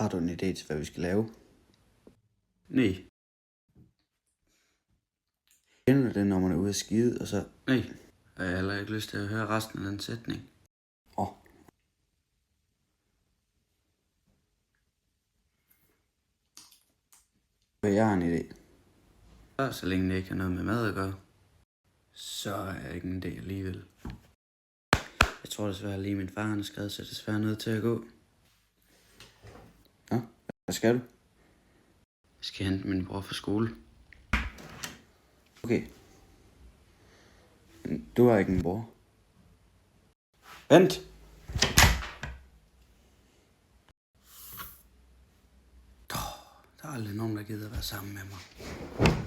Har du en idé til, hvad vi skal lave? Nej. Kender du det, når man er ude at skide, og så... Nej. Jeg har heller ikke lyst til at høre resten af den sætning. Jeg har en idé. Så længe det ikke har noget med mad at gøre, så er jeg ikke en idé alligevel. Jeg tror desværre lige min far han er skrevet, så desværre nødt til at gå. Ja, hvad skal du? Jeg skal hente min bror fra skole. Okay. Men du har ikke en bror. Vent! Der er aldrig nogen, der gider være sammen med mig.